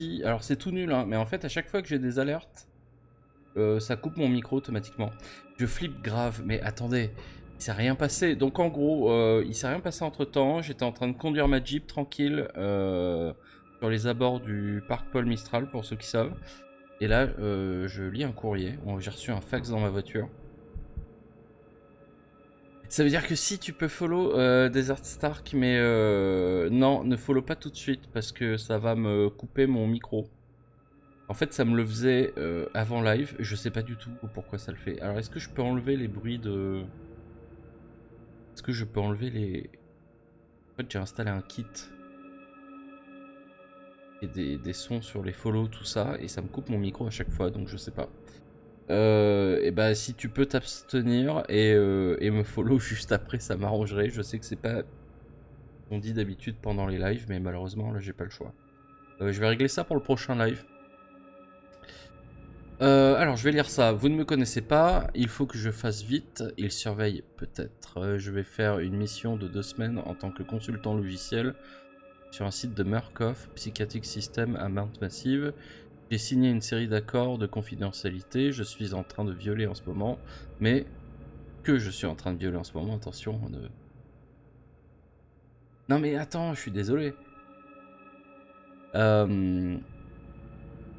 si... Alors c'est tout nul, hein, mais en fait à chaque fois que j'ai des alertes, ça coupe mon micro automatiquement. Je flippe grave, mais attendez, il s'est rien passé. Donc en gros, il s'est rien passé entre temps. J'étais en train de conduire ma Jeep tranquille sur les abords du parc Paul Mistral, pour ceux qui savent. Et là, je lis un courrier. Bon, j'ai reçu un fax dans ma voiture. Ça veut dire que si tu peux follow Desert Stark, mais non, ne follow pas tout de suite parce que ça va me couper mon micro. En fait, ça me le faisait avant live. Je sais pas du tout pourquoi ça le fait. Alors, est-ce que je peux enlever les bruits de... Est-ce que je peux enlever les... En fait, j'ai installé un kit. Et des sons sur les follow, tout ça. Et ça me coupe mon micro à chaque fois, donc je sais pas. Et bah, si tu peux t'abstenir et me follow juste après, ça m'arrangerait. Je sais que c'est pas... On dit d'habitude pendant les lives, mais malheureusement, là, j'ai pas le choix. Je vais régler ça pour le prochain live. Alors, je vais lire ça. Vous ne me connaissez pas, il faut que je fasse vite. Il surveille peut-être. Je vais faire une mission de 2 semaines en tant que consultant logiciel sur un site de Murkoff, Psychiatric System à Mount Massive. J'ai signé une série d'accords de confidentialité. Je suis en train de violer en ce moment, mais que je suis en train de violer en ce moment, attention. Non mais attends, je suis désolé.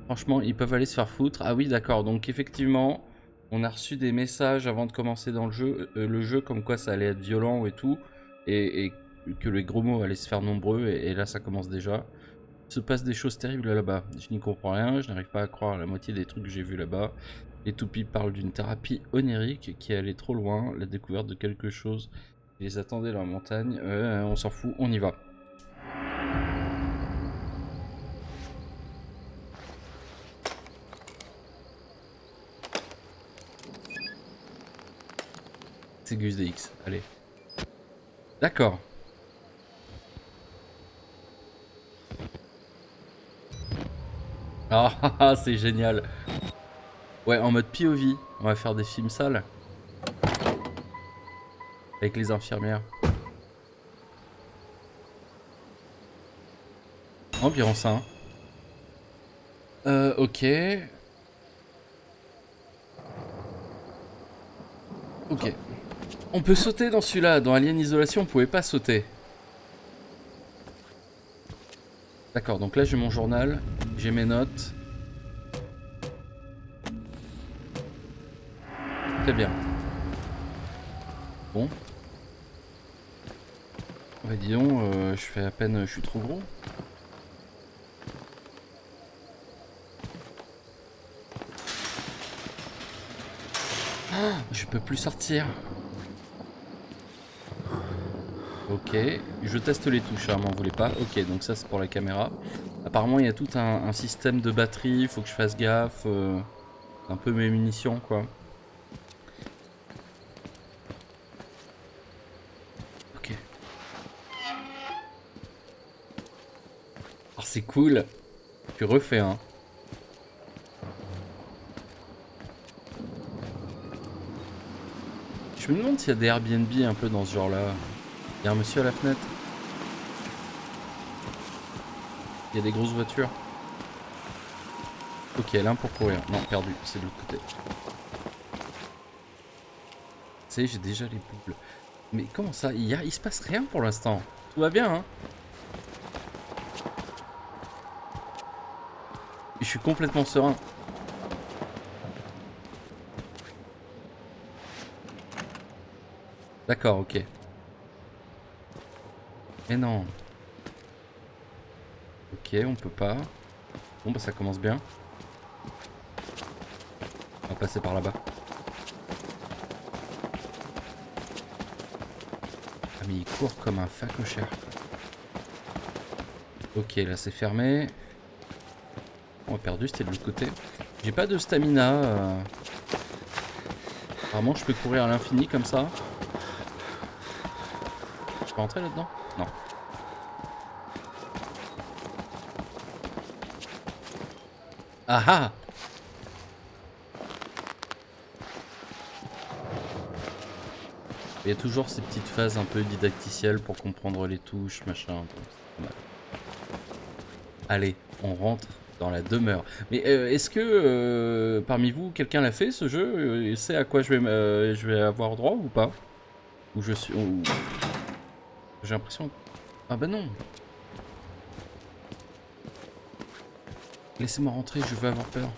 Franchement, ils peuvent aller se faire foutre. Ah oui, d'accord. Donc effectivement, on a reçu des messages avant de commencer dans le jeu comme quoi ça allait être violent et tout. Et que les gros mots allaient se faire nombreux. Et là, ça commence déjà. Il se passe des choses terribles là-bas. Je n'y comprends rien. Je n'arrive pas à croire la moitié des trucs que j'ai vus là-bas. Les toupies parlent d'une thérapie onirique qui allait trop loin. La découverte de quelque chose qui les attendait dans la montagne. On s'en fout, on y va. C'est Gus DX, allez. D'accord. Ah, c'est génial. Ouais, en mode POV, on va faire des films sales. Avec les infirmières. Environ ça. Ok. Ok. On peut sauter dans celui-là. Dans Alien Isolation, on pouvait pas sauter. D'accord, donc là j'ai mon journal. J'ai mes notes. Très bien. Bon. Bah dis donc, je fais à peine... Je suis trop gros. Ah, je peux plus sortir. Ok, je teste les touches, hein, m'en voulez pas. Ok, donc ça c'est pour la caméra. Apparemment il y a tout un système de batterie, il faut que je fasse gaffe. Un peu mes munitions quoi. Ok. Oh c'est cool. Tu refais hein. Je me demande s'il y a des Airbnb un peu dans ce genre là. Il y a un monsieur à la fenêtre. Il y a des grosses voitures. Ok, l'un pour courir. Non, perdu, c'est de l'autre côté. Tu sais, j'ai déjà les boucles. Mais comment ça il se passe rien pour l'instant. Tout va bien, hein. Je suis complètement serein. D'accord, ok. Mais non. Ok, on peut pas. Bon bah ça commence bien. On va passer par là-bas. Ah mais il court comme un facochère. Ok, là c'est fermé. On a perdu, c'était de l'autre côté. J'ai pas de stamina. Apparemment je peux courir à l'infini comme ça. Je peux rentrer là-dedans? Non. Ah ah! Il y a toujours ces petites phases un peu didacticielles pour comprendre les touches, machin. Allez, on rentre dans la demeure. Mais est-ce que parmi vous, quelqu'un l'a fait ce jeu et sait à quoi je vais avoir droit ou pas? Ou je suis... J'ai l'impression... Ah bah non. Laissez-moi rentrer, je veux avoir peur.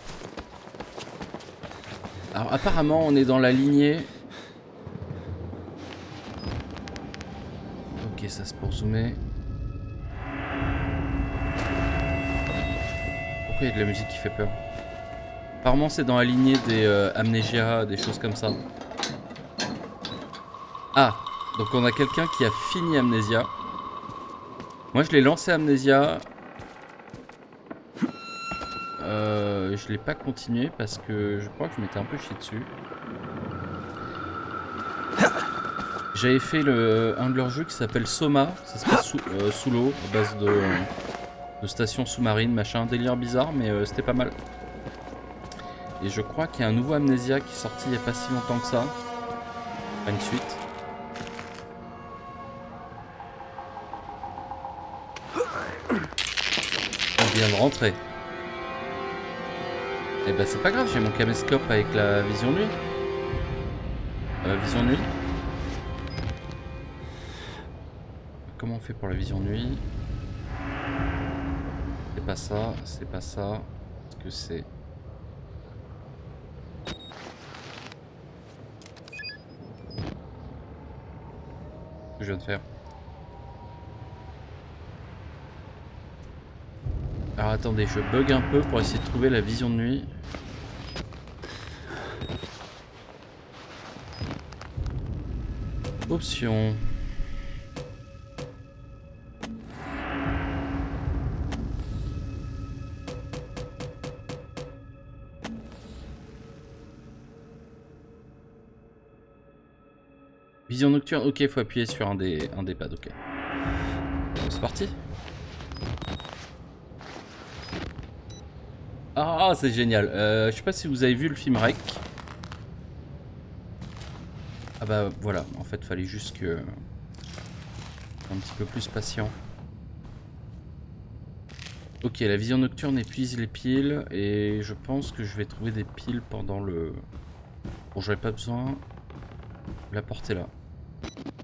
Alors apparemment on est dans la lignée... Ok, ça c'est pour zoomer. Pourquoi il y a de la musique qui fait peur? Apparemment c'est dans la lignée des Amnesia, des choses comme ça. Ah, donc on a quelqu'un qui a fini Amnesia. Moi je l'ai lancé Amnesia. Je l'ai pas continué parce que je crois que je m'étais un peu chié dessus. J'avais fait un de leurs jeux qui s'appelle Soma, ça se passe sous l'eau, à base de stations sous-marines, machin, délire bizarre, mais c'était pas mal. Et je crois qu'il y a un nouveau Amnesia qui est sorti il n'y a pas si longtemps que ça. Pas une suite. On vient de rentrer. Et bah c'est pas grave, j'ai mon caméscope avec la vision nuit. Vision nuit. Comment on fait pour la vision nuit? C'est pas ça, c'est pas ça. Qu'est-ce que c'est? Ce que je viens de faire. Alors attendez, je bug un peu pour essayer de trouver la vision de nuit. Option. Vision nocturne, ok, faut appuyer sur un des pads, ok. C'est parti. Ah, c'est génial. Je sais pas si vous avez vu le film Rec. Ah bah voilà, en fait fallait juste que... un petit peu plus patient. Ok, la vision nocturne épuise les piles et je pense que je vais trouver des piles pendant le... Bon, j'aurais pas besoin de la porter là.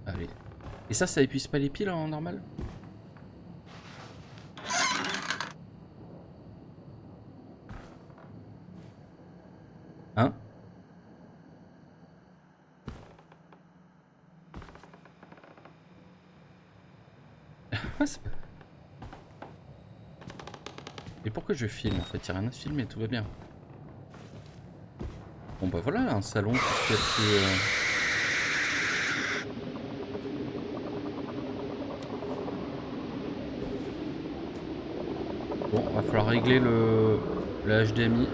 Allez. Et ça épuise pas les piles en normal? Hein? Et pourquoi je filme en fait? Il n'y a rien à filmer, tout va bien. Bon bah voilà, un salon, tout ce qu'il y a de plus... Bon, va falloir régler le HDMI.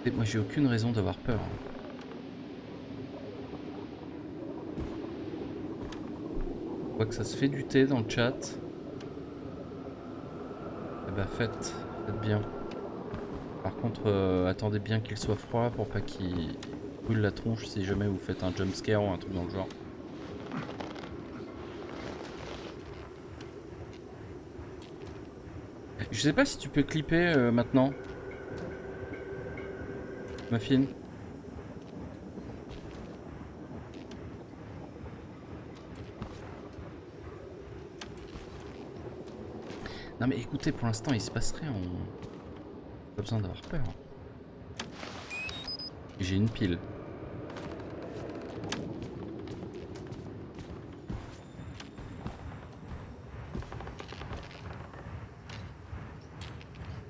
Et moi j'ai aucune raison d'avoir peur. Je vois que ça se fait du thé dans le chat. Eh bah faites bien. Par contre, attendez bien qu'il soit froid pour pas qu'il brûle la tronche si jamais vous faites un jumpscare ou un truc dans le genre. Je sais pas si tu peux clipper maintenant. Muffin. Non mais écoutez, pour l'instant il se passe rien, pas besoin d'avoir peur. J'ai une pile.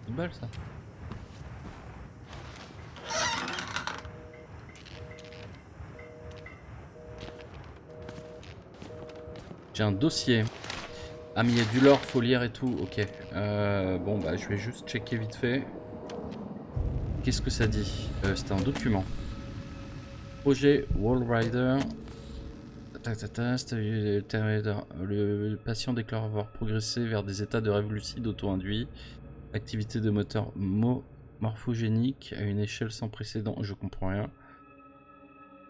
Une balle ça. J'ai un dossier. Ah mais il y a du lore, faut lire et tout, ok. Bon bah je vais juste checker vite fait. Qu'est-ce que ça dit? C'était un document. Projet Wall Rider. Le patient déclare avoir progressé vers des états de rêve lucide auto-induit. Activité de moteur morphogénique à une échelle sans précédent. Je comprends rien.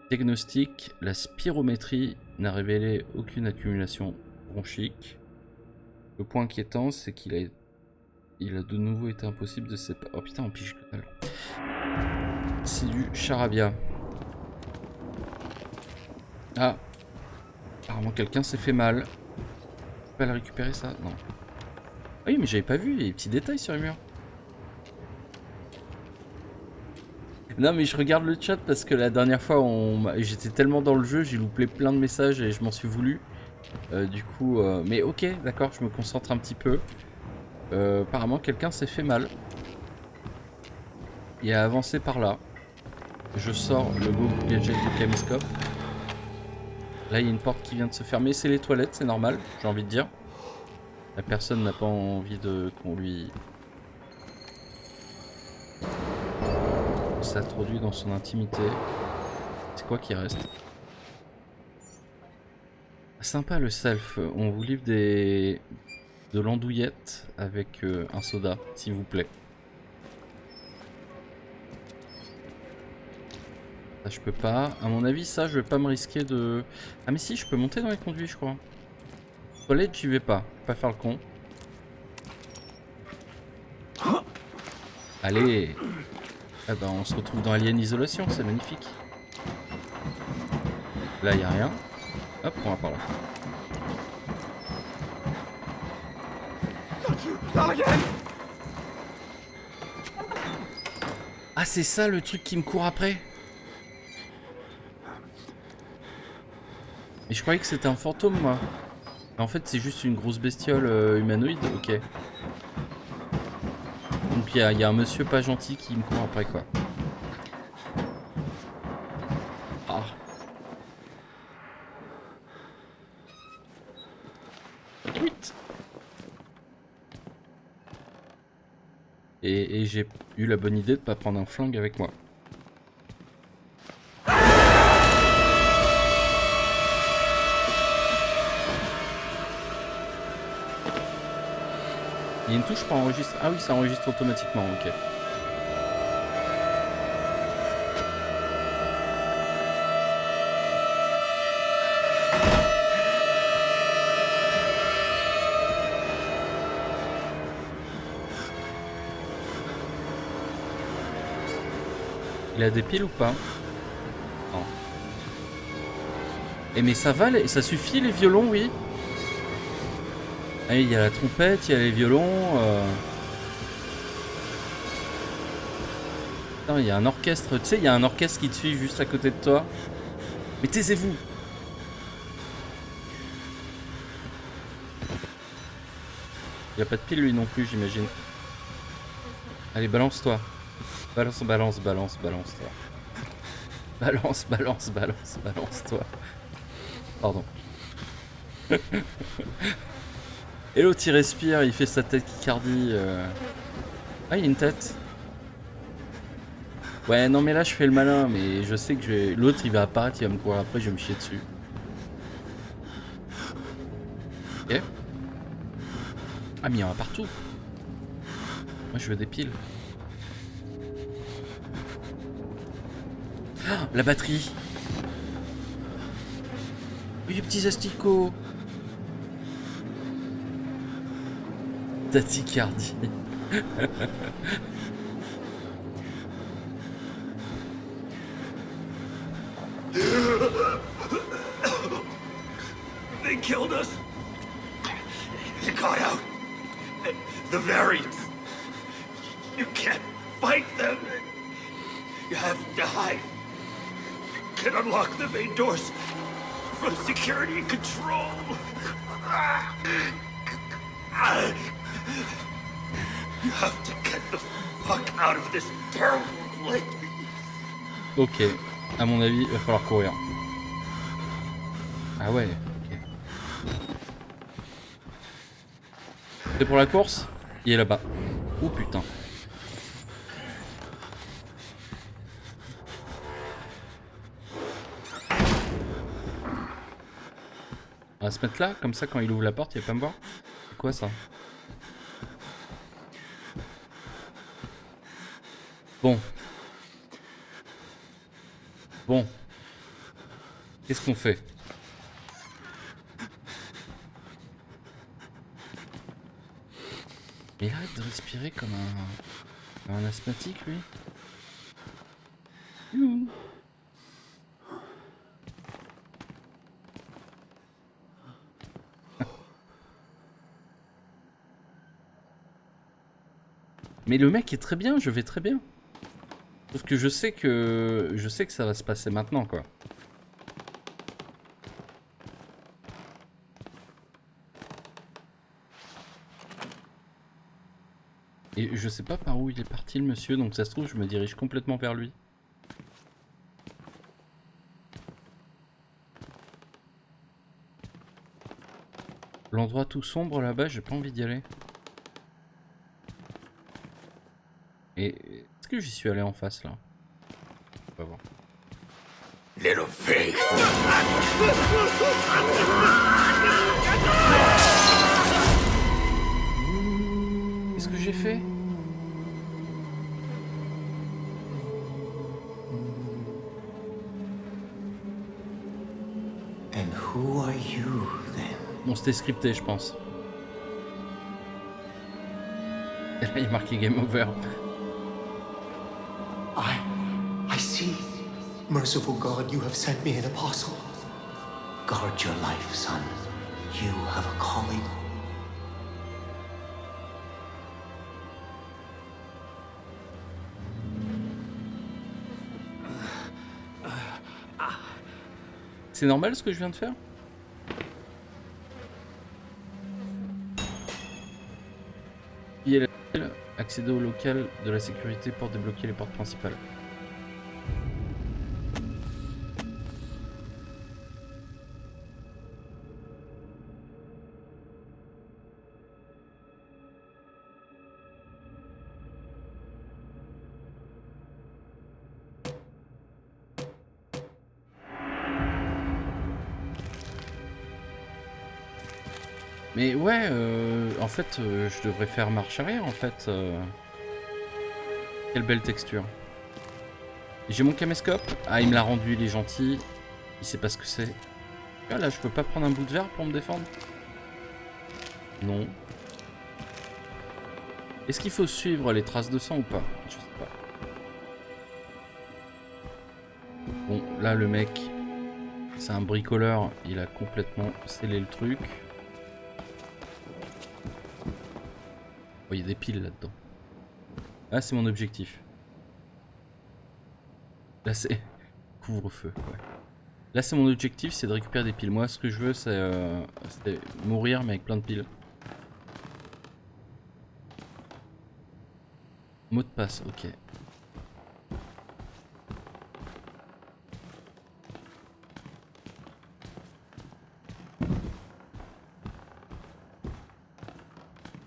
Diagnostic. La spirométrie n'a révélé aucune accumulation Bon chic. Le point inquiétant, c'est qu'il a... Il a de nouveau été impossible de séparer... Oh putain, on pige que dalle. C'est du charabia. Ah. Apparemment quelqu'un s'est fait mal. Je peux pas le récupérer ça? Non. Ah oui, mais j'avais pas vu les petits détails sur les murs. Non mais je regarde le chat parce que la dernière fois j'étais tellement dans le jeu, j'ai loupé plein de messages et je m'en suis voulu. Du coup, mais ok, d'accord, je me concentre un petit peu. Apparemment quelqu'un s'est fait mal. Et a avancé par là. Je sors le Go Gadget de Camscope. Là il y a une porte qui vient de se fermer, c'est les toilettes, c'est normal, j'ai envie de dire. La personne n'a pas envie de qu'on lui s'introduit dans son intimité. C'est quoi qui reste? Sympa le self, on vous livre de l'andouillette avec un soda, s'il vous plaît. Ça je peux pas. À mon avis ça je vais pas me risquer de... Ah mais si, je peux monter dans les conduits je crois. Toilette j'y vais pas, pas faire le con. Allez. Ah bah on se retrouve dans Alien Isolation, c'est magnifique. Là y a rien. Hop, on va par là. Ah c'est ça le truc qui me court après. Mais je croyais que c'était un fantôme moi. En fait c'est juste une grosse bestiole humanoïde, ok. Donc il y a un monsieur pas gentil qui me court après quoi. Ah. Et j'ai eu la bonne idée de pas prendre un flingue avec moi. Il y a une touche pour enregistrer. Ah oui, ça enregistre automatiquement, ok. Il a des piles ou pas? Non. Et mais ça va, ça suffit les violons, oui. Ah, il y a la trompette, il y a les violons. Putain, il y a un orchestre. Tu sais, il y a un orchestre qui te suit juste à côté de toi. Mais taisez-vous. Il n'y a pas de pile lui non plus, j'imagine. Allez, balance-toi. Balance, balance, balance, balance-toi. Balance, balance, balance, balance-toi. Pardon. Et l'autre il respire, il fait sa tachycardie. Ah, il y a une tête. Ouais, non, mais là je fais le malin, mais je sais que l'autre il va apparaître, il va me courir après, je vais me chier dessus. Ok. Ah, mais il y en a partout. Moi je veux des piles. Ah, la batterie. Oui, les petits asticots. Tachycardie. They killed us. They got out. The variants. You can't fight them. You have to hide. You can unlock the main doors from security control. You have to get the fuck out of this terrible place. Ok, à mon avis, il va falloir courir. Ah ouais, ok. C'est pour la course? Il est là-bas. Oh putain. On va se mettre là, comme ça quand il ouvre la porte, il va pas me voir. C'est quoi ça? Bon. Bon. Qu'est-ce qu'on fait? Mais il arrête de respirer comme un asthmatique, lui. Youhou. Mais le mec est très bien, je vais très bien. Sauf que je sais que ça va se passer maintenant, quoi. Et je sais pas par où il est parti le monsieur, donc ça se trouve je me dirige complètement vers lui. L'endroit tout sombre là-bas, j'ai pas envie d'y aller. Et est-ce que j'y suis allé en face là? On va voir. Little pig. Qu'est-ce que j'ai fait? And who are you then? Bon, c'était scripté, je pense. Et là, il est marqué Game Over. I see. Merciful God, you have sent me an apostle. Guard your life, son. You have a calling. C'est normal ce que je viens de faire? Accéder au local de la sécurité pour débloquer les portes principales. Mais ouais, en fait, je devrais faire marche arrière, en fait. Quelle belle texture. J'ai mon caméscope. Ah, il me l'a rendu, il est gentil. Il sait pas ce que c'est. Ah, là, je peux pas prendre un bout de verre pour me défendre? Non. Est-ce qu'il faut suivre les traces de sang ou pas? Je sais pas. Bon, là, le mec, c'est un bricoleur. Il a complètement scellé le truc. Oh, il y a des piles là-dedans. Ah, c'est mon objectif. Là, c'est... Couvre-feu, ouais. Là, c'est mon objectif, c'est de récupérer des piles. Moi, ce que je veux, c'est mourir, mais avec plein de piles. Mot de passe, ok.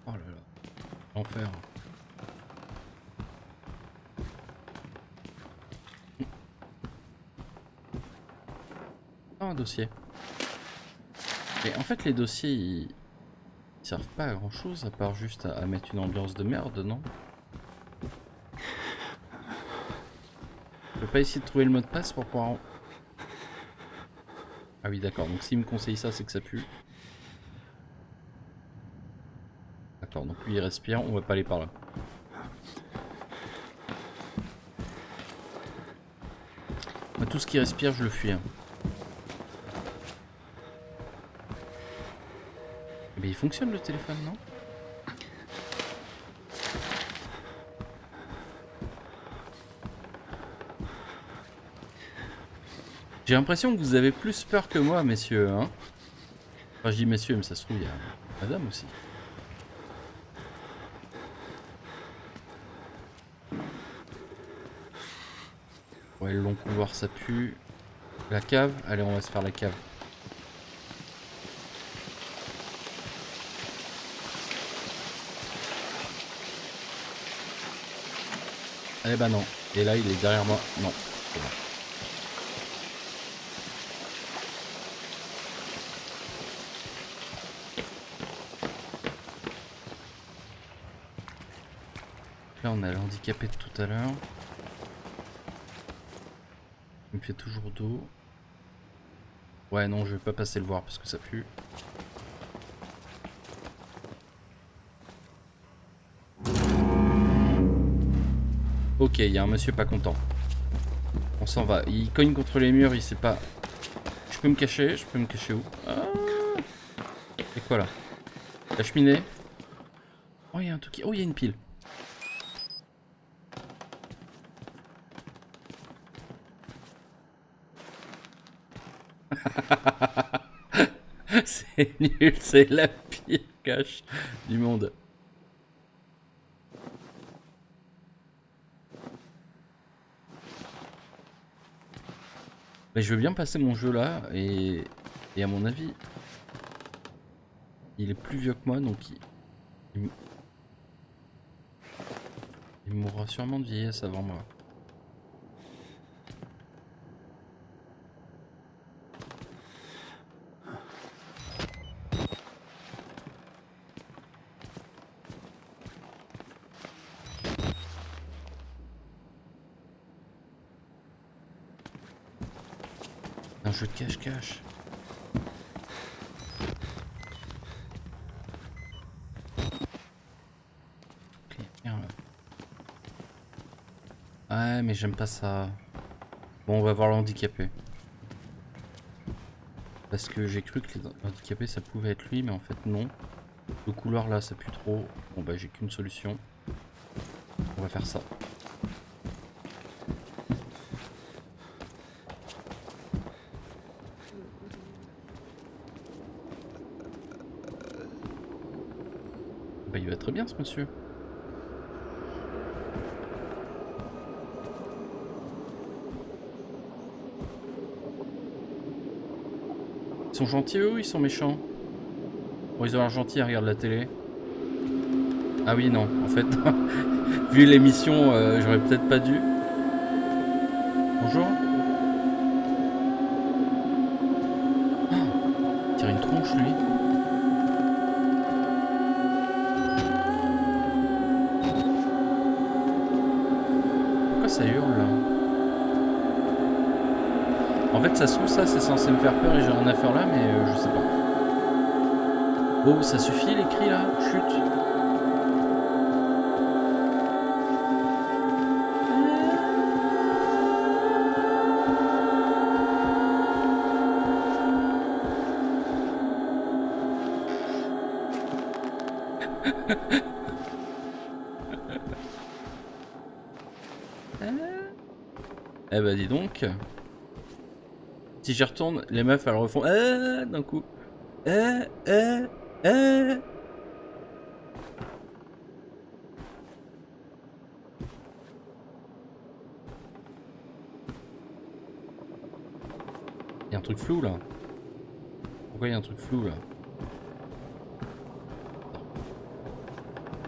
Oh là là. L'enfer. Un dossier. Mais en fait, les dossiers, ils servent pas à grand chose à part juste à mettre une ambiance de merde, non? Je peux pas essayer de trouver le mot de passe pour pouvoir... Ah oui, d'accord. Donc s'il me conseille ça, c'est que ça pue. D'accord, donc lui il respire, on va pas aller par là. Moi, tout ce qui respire, je le fuis. Hein. Mais il fonctionne le téléphone, non? J'ai l'impression que vous avez plus peur que moi, messieurs. Hein, enfin, je dis messieurs, mais ça se trouve, il y a madame aussi. Ouais, le long couloir, ça pue. La cave? Allez, on va se faire la cave. Eh bah non. Et là, il est derrière moi. Non. C'est bon. Là, on a l'handicapé de tout à l'heure. Il me fait toujours dos. Ouais, non, je vais pas passer le voir parce que ça pue. Ok, il y a un monsieur pas content. On s'en va. Il cogne contre les murs, il sait pas. Je peux me cacher où? Ah, c'est quoi là? La cheminée. Oh, il y a un truc. Oh, il y a une pile. C'est nul, c'est la pire cache du monde. Mais je veux bien passer mon jeu là et à mon avis il est plus vieux que moi donc il mourra sûrement de vieillesse avant moi. Un jeu de cache-cache. Ok, bien là. Ouais, mais j'aime pas ça. Bon, on va voir l'handicapé. Parce que j'ai cru que l'handicapé ça pouvait être lui, mais en fait non. Le couloir là, ça pue trop. Bon bah j'ai qu'une solution. On va faire ça. Bah il va très bien ce monsieur. Ils sont gentils eux ou ils sont méchants? Bon ils ont l'air gentils, ils regardent la télé. Ah oui non, en fait, vu l'émission, j'aurais peut-être pas dû. Bonjour. Oh, il tire une tronche lui. Pourquoi ça hurle là? En fait ça se trouve ça c'est censé me faire peur et j'ai rien à faire là mais je sais pas. Oh ça suffit les cris là? Chut. Eh bah dis donc. Si j'y retourne, les meufs elles refont d'un coup. Il y a un truc flou là. Pourquoi il y a un truc flou là?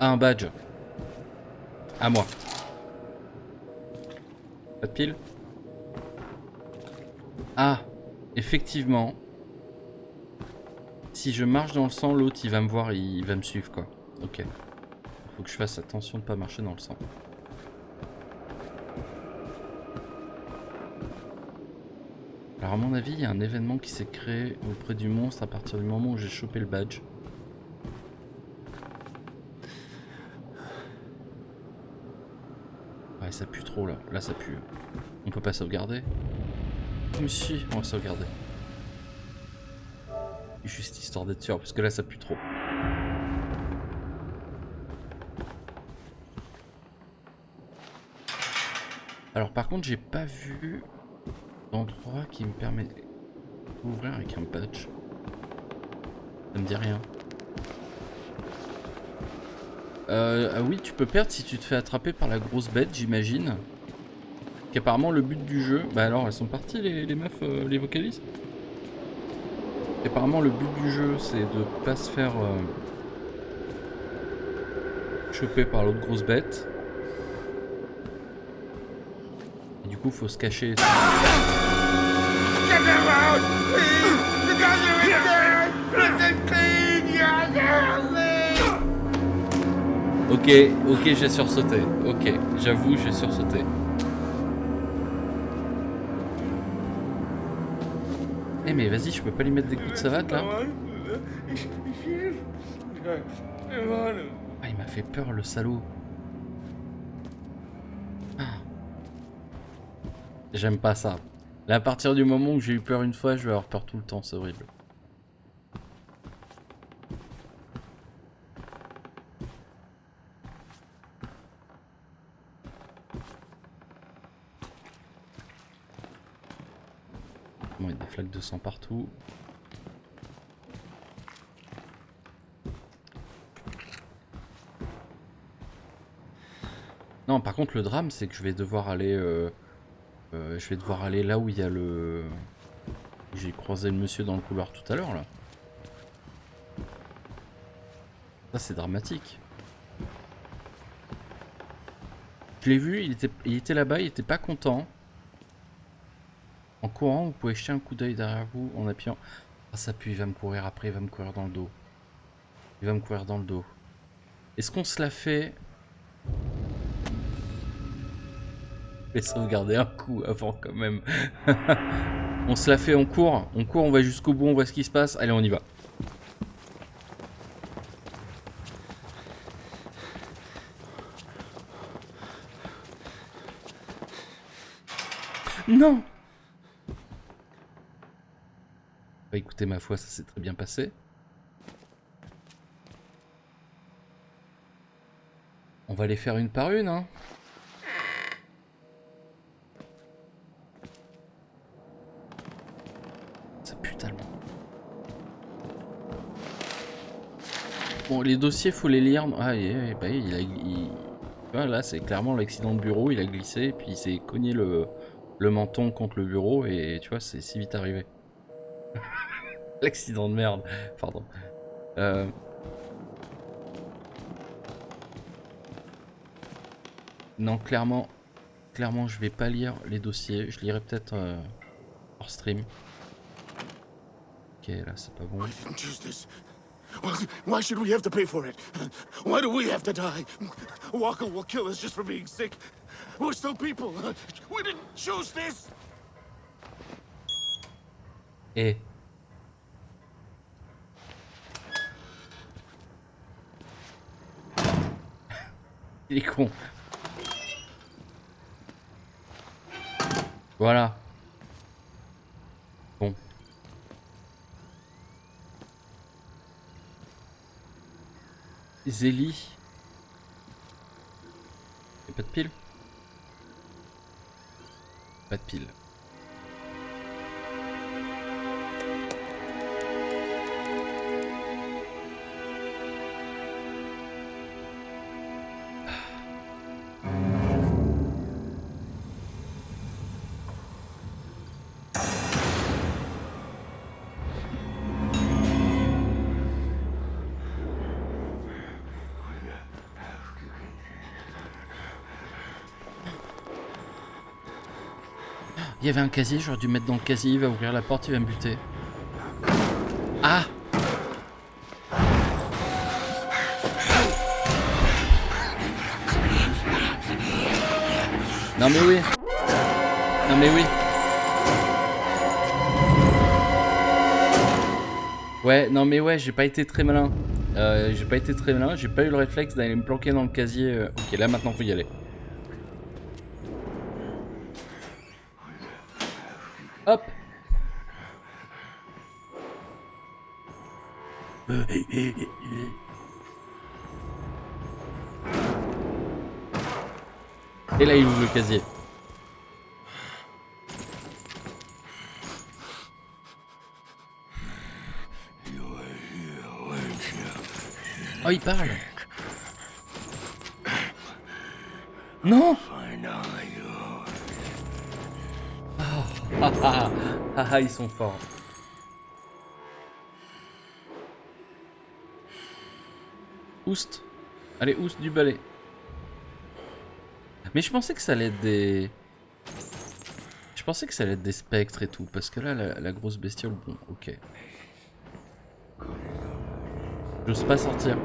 Ah, un badge. À moi. Pas de pile? Ah, effectivement. Si je marche dans le sang, l'autre il va me voir, il va me suivre quoi. Ok. Faut que je fasse attention de pas marcher dans le sang. Alors à mon avis, il y a un événement qui s'est créé auprès du monstre à partir du moment où j'ai chopé le badge. Ouais, ça pue trop là. Là, ça pue. On peut pas sauvegarder. Mais si, on va sauvegarder. Juste histoire d'être sûr, parce que là, ça pue trop. Alors par contre, j'ai pas vu d'endroit qui me permet d'ouvrir avec un badge. Ça me dit rien. Ah oui, tu peux perdre si tu te fais attraper par la grosse bête, j'imagine. Qu'apparemment le but du jeu... Bah alors, elles sont parties les meufs, les vocalistes. Apparemment le but du jeu, c'est de pas se faire choper par l'autre grosse bête. Et du coup, faut se cacher. Ok, j'ai sursauté. Ok, j'avoue, j'ai sursauté. Eh mais vas-y, je peux pas lui mettre des coups de savate là? Ah, il m'a fait peur le salaud. Ah. J'aime pas ça. Là, à partir du moment où j'ai eu peur une fois, je vais avoir peur tout le temps, c'est horrible. Bon, il y a des flaques de sang partout. Non, par contre, le drame, c'est que je vais devoir aller là où il y a le... J'ai croisé le monsieur dans le couloir tout à l'heure, là. Ça, c'est dramatique. Je l'ai vu, il était là-bas, il était pas content. En courant, vous pouvez jeter un coup d'œil derrière vous en appuyant. Ah, ça pue, il va me courir après, il va me courir dans le dos. Il va me courir dans le dos. Est-ce qu'on se l'a fait? Je vais sauvegarder un coup avant quand même. On se l'a fait, on court, on va jusqu'au bout, on voit ce qui se passe. Allez, on y va. Non! Bah écoutez, ma foi, ça s'est très bien passé. On va les faire une par une, hein. Ça pue tellement. Bon, les dossiers, faut les lire. Ah, bah, voilà, c'est clairement l'accident de bureau, il a glissé, et puis il s'est cogné le menton contre le bureau, et tu vois, c'est si vite arrivé. L'accident de merde, pardon. Non, clairement, je vais pas lire les dossiers. Je lirai peut-être hors stream. Ok, là, c'est pas bon. Why should we have to pay for it? Why do we have to die? Walker will kill us just for being sick. We're still people. We didn't choose this. Et il est con. Voilà. Bon. Zélie. Y'a pas de pile? Pas de pile. Il y avait un casier, j'aurais dû mettre dans le casier, il va ouvrir la porte, il va me buter. Ah! Non mais oui! Non mais oui! Ouais, non mais ouais, j'ai pas été très malin. J'ai pas eu le réflexe d'aller me planquer dans le casier. Ok, là maintenant faut y aller. Hop. Et là il ouvre le casier. Oh, il parle. Non. Ah, ils sont forts. Oust. Allez, oust du balai. Mais je pensais que ça allait être des... Je pensais que ça allait être des spectres et tout. Parce que là, la grosse bestiole, bon, ok. J'ose pas sortir.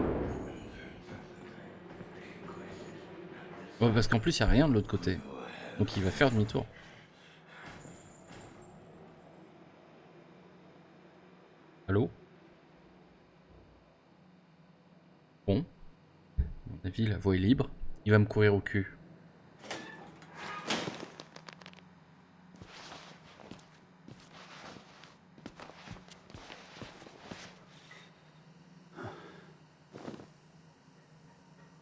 Ouais, parce qu'en plus, il n'y a rien de l'autre côté. Donc il va faire demi-tour. Allô? Bon. À mon avis, la voie est libre. Il va me courir au cul.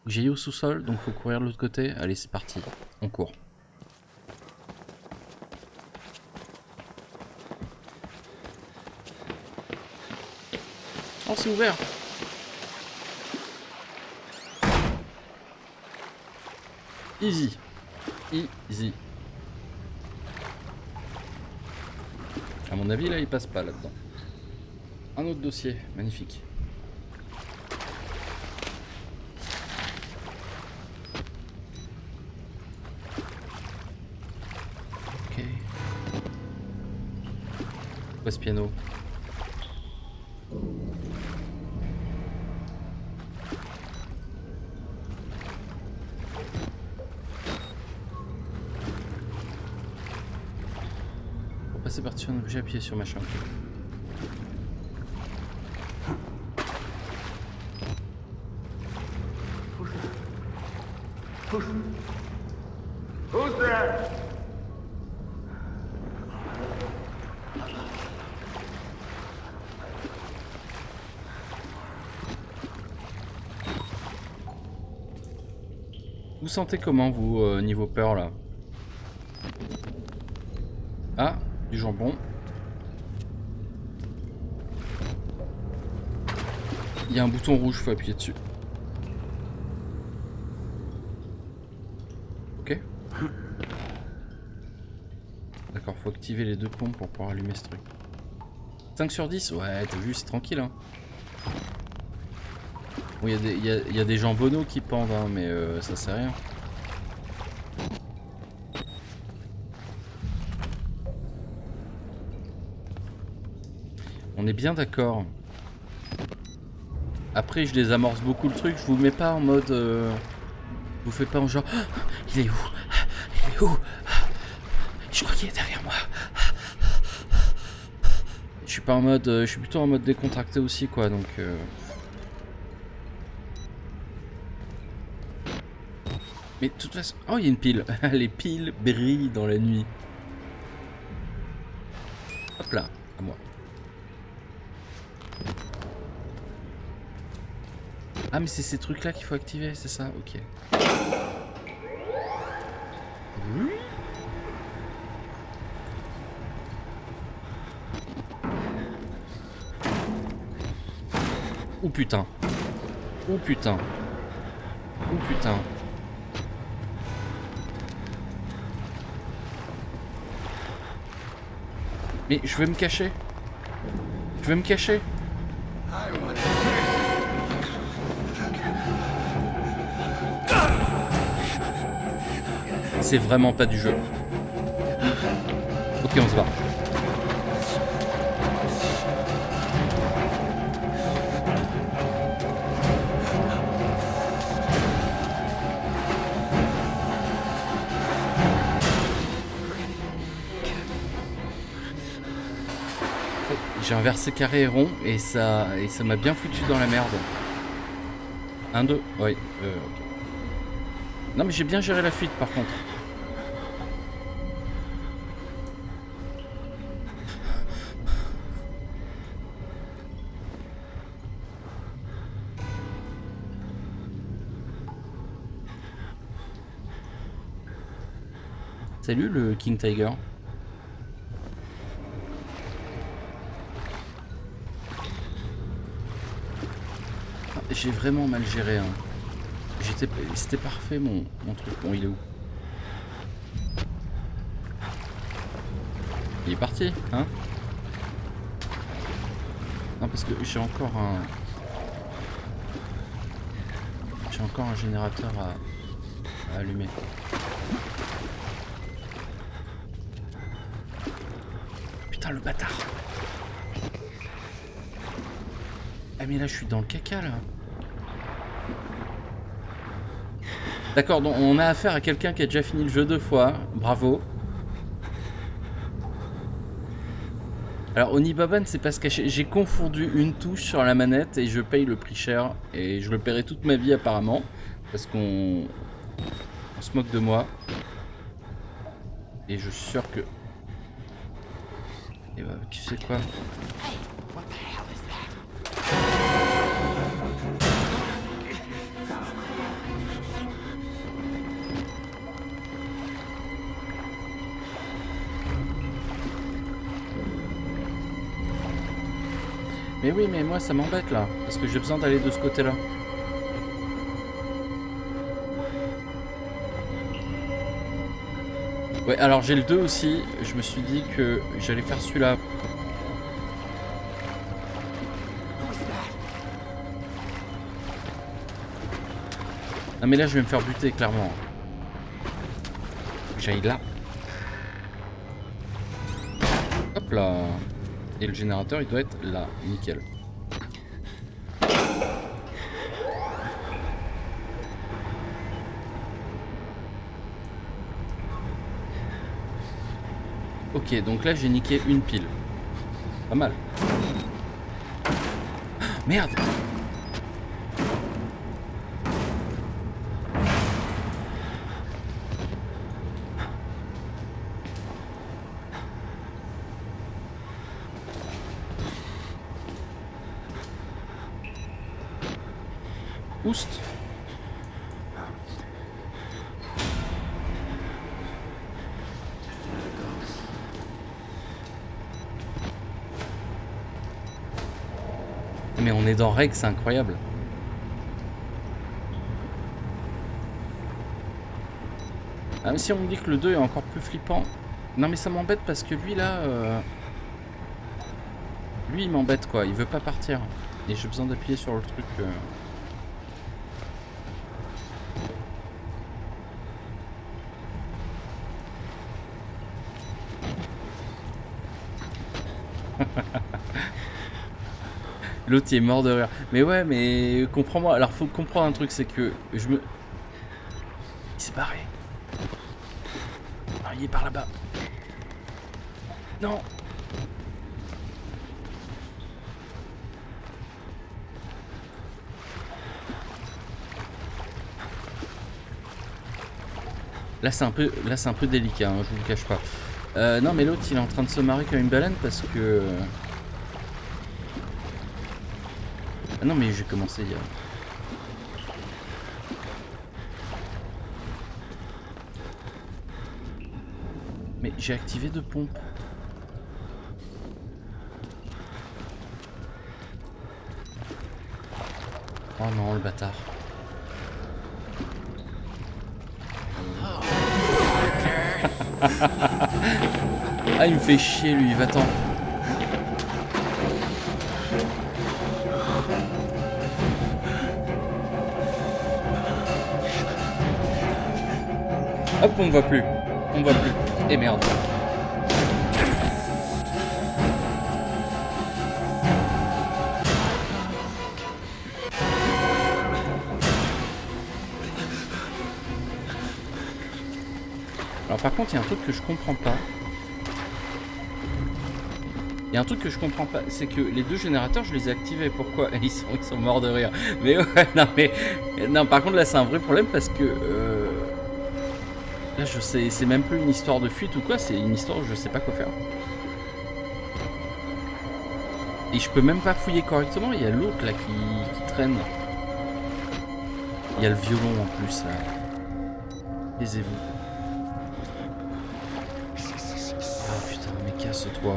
J'aille au sous-sol, donc faut courir de l'autre côté. Allez, c'est parti. On court. Oh, c'est ouvert. Easy. Easy. À mon avis, là, il passe pas là-dedans. Un autre dossier. Magnifique. Ok. Quoi ce piano? Passer par-dessus un objet, appuyer sur machin. Who's there? Vous sentez comment, vous, niveau peur, là? Ah, du jambon. Il y a un bouton rouge, faut appuyer dessus. Ok. D'accord, faut activer les deux pompes pour pouvoir allumer ce truc. 5 sur 10? Ouais, t'as vu, c'est tranquille, hein. Bon, il y a des jambonneaux qui pendent, hein, mais ça c'est rien. On est bien d'accord. Après, je désamorce beaucoup le truc. Je vous mets pas en mode... Je vous fais pas en genre... Ah, il est où? Il est où? Je crois qu'il est derrière moi. Je suis pas en mode... je suis plutôt en mode décontracté aussi, quoi. Donc... Mais de toute façon... Oh, il y a une pile. Les piles brillent dans la nuit. Hop là, à moi. Ah, mais c'est ces trucs-là qu'il faut activer, c'est ça? Ok. Oh putain. Oh putain. Oh putain. Mais je vais me cacher. Je vais me cacher. C'est vraiment pas du jeu. Ok, on se barre. J'ai inversé carré et rond et ça m'a bien foutu dans la merde. 1, 2, oui. Ok. Non mais j'ai bien géré la fuite par contre. Salut le King Tiger. J'ai vraiment mal géré. Hein. C'était parfait mon truc. Bon, il est où? Il est parti, hein? Non, parce que j'ai encore un générateur à allumer. Putain, le bâtard! Ah, mais là, je suis dans le caca, là. D'accord, donc on a affaire à quelqu'un qui a déjà fini le jeu 2 fois. Bravo. Alors Onibaba ne s'est pas se cacher. J'ai confondu une touche sur la manette et je paye le prix cher. Et je le paierai toute ma vie apparemment. Parce qu'on se moque de moi. Et je suis sûr que... Et bah, tu sais quoi? Mais oui, mais moi ça m'embête là, parce que j'ai besoin d'aller de ce côté-là. Ouais, alors j'ai le 2 aussi, je me suis dit que j'allais faire celui-là. Ah mais là je vais me faire buter clairement. J'aille là. Hop là. Et le générateur il doit être là, nickel. Ok, donc là j'ai niqué une pile. Pas mal. Ah, merde! Oust! Mais on est dans Reg, c'est incroyable. Ah, mais si on me dit que le 2 est encore plus flippant. Non mais ça m'embête parce que lui là... Lui il m'embête quoi, il veut pas partir. Et j'ai besoin d'appuyer sur le truc... L'autre il est mort de rire. Mais ouais, mais comprends-moi. Alors faut comprendre un truc, c'est que je me... Il s'est barré. Ah, il est par là-bas. Non. Là c'est un peu délicat, hein, je vous le cache pas. Non mais l'autre il est en train de se marrer comme une baleine parce que... Ah non mais j'ai commencé il y a... Mais j'ai activé 2 pompes. Oh non le bâtard. Ah il me fait chier lui, va-t'en. Hop, on ne voit plus. On ne voit plus. Et merde. Alors par contre, il y a un truc que je comprends pas. Il y a un truc que je comprends pas, c'est que les 2 générateurs, je les ai activés. Pourquoi? Ils sont morts de rire. Mais ouais, non mais... Non, par contre, là, c'est un vrai problème parce que... Là, je sais, c'est même plus une histoire de fuite ou quoi, c'est une histoire où je sais pas quoi faire. Et je peux même pas fouiller correctement, il y a l'autre là qui traîne. Il y a le violon en plus là. Taisez-vous. Oh putain, mais casse-toi.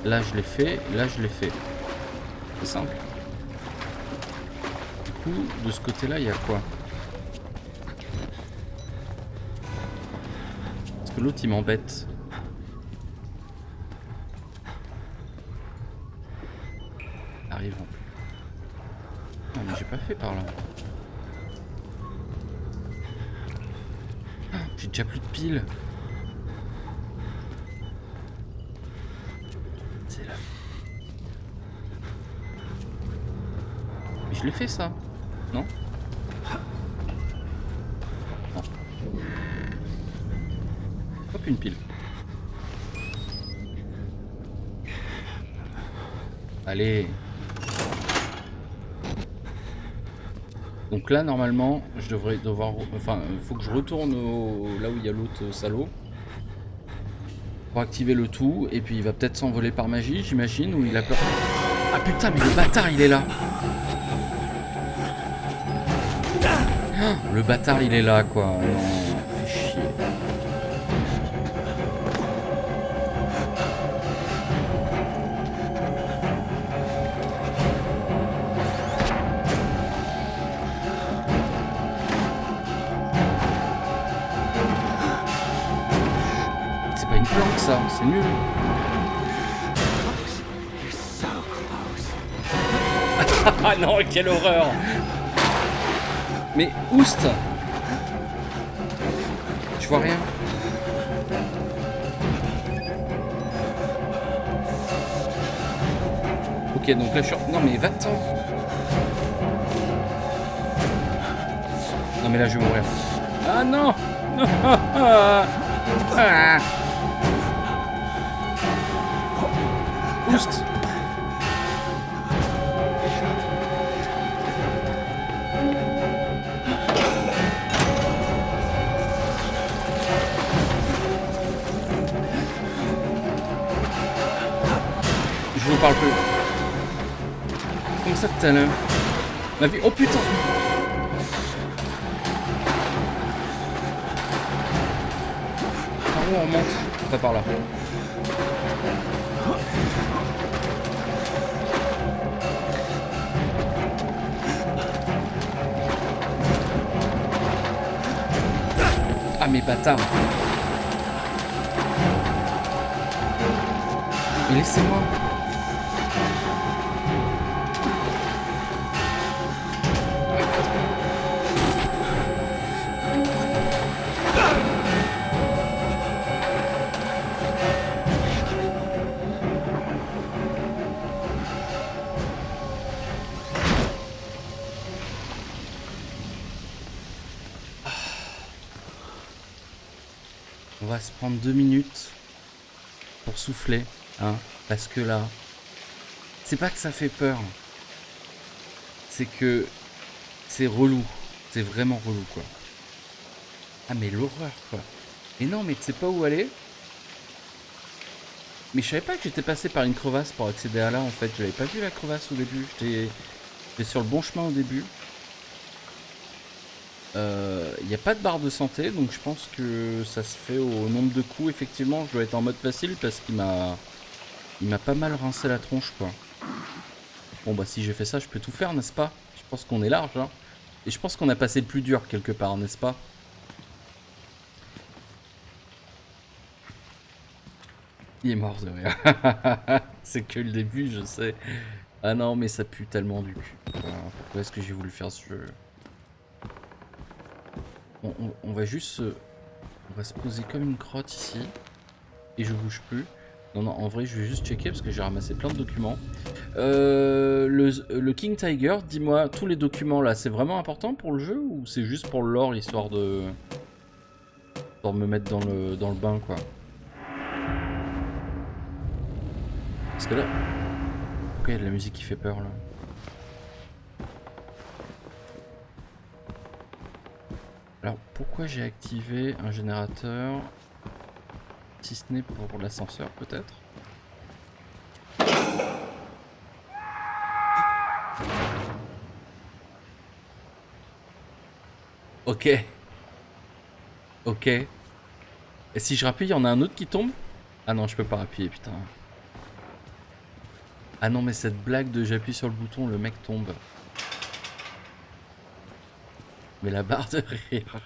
Là je l'ai fait, là je l'ai fait. C'est simple. Du coup, de ce côté-là, il y a quoi? Parce que l'autre il m'embête. Arrive. Non mais j'ai pas fait par là. Ah, j'ai déjà plus de piles. C'est là. Mais je l'ai fait ça. Non? Non. Hop, une pile. Allez. Donc là, normalement, je devrais devoir... Enfin, il faut que je retourne là où il y a l'autre salaud. Pour activer le tout. Et puis il va peut-être s'envoler par magie, j'imagine, ou il a peur... Ah putain, mais le bâtard, il est là. Ah, le bâtard, il est là, quoi. Non, fait chier. ça, c'est nul. You're so close. Ah non, quelle horreur. Mais oust. Je vois rien. Ok, donc là je suis... Non mais va-t'en. Non mais là je vais mourir. Ah non. Ah. Oust. Je vous parle plus. Comme ça tout à l'heure. Ma vie. Oh putain. Par où on remonte? Pas par là. Ah mes bâtards. Mais laissez-moi. On va se prendre 2 minutes pour souffler, hein, parce que là, c'est pas que ça fait peur, c'est que c'est relou, c'est vraiment relou quoi. Ah mais l'horreur quoi. Et non mais tu sais pas où aller. Mais je savais pas que j'étais passé par une crevasse pour accéder à là en fait, j'avais pas vu la crevasse au début, j'étais sur le bon chemin au début. Y a pas de barre de santé, donc je pense que ça se fait au nombre de coups. Effectivement, je dois être en mode facile parce qu'il m'a pas mal rincé la tronche, quoi. Bon, bah si j'ai fait ça, je peux tout faire, n'est-ce pas? Je pense qu'on est large, hein. Et je pense qu'on a passé le plus dur quelque part, n'est-ce pas? Il est mort de rire. C'est que le début, je sais. Ah non, mais ça pue tellement du cul. Pourquoi est-ce que j'ai voulu faire ce jeu? On va juste se... On va se poser comme une crotte ici. Et je bouge plus. Non, non, en vrai, je vais juste checker parce que j'ai ramassé plein de documents. Le King Tiger, dis-moi, tous les documents là, c'est vraiment important pour le jeu ou c'est juste pour le lore, histoire de me mettre dans le bain, quoi. Parce que là... Pourquoi il y a de la musique qui fait peur, là? Alors, pourquoi j'ai activé un générateur? Si ce n'est pour l'ascenseur, peut-être? Ok. Ok. Et si je rappuie, il y en a un autre qui tombe? Ah non, je peux pas appuyer, putain. Ah non, mais cette blague de j'appuie sur le bouton, le mec tombe. Mais la barre de rire.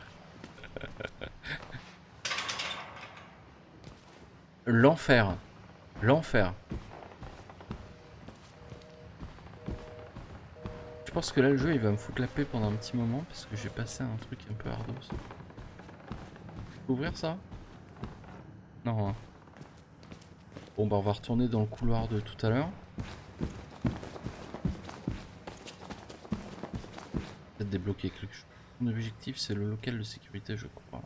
L'enfer. L'enfer. Je pense que là, le jeu, il va me foutre la paix pendant un petit moment parce que j'ai passé un truc un peu ardos. Je peux ouvrir ça? Non. Hein. Bon, bah, on va retourner dans le couloir de tout à l'heure. Peut-être débloquer quelque chose. Mon objectif, c'est le local de sécurité, je crois.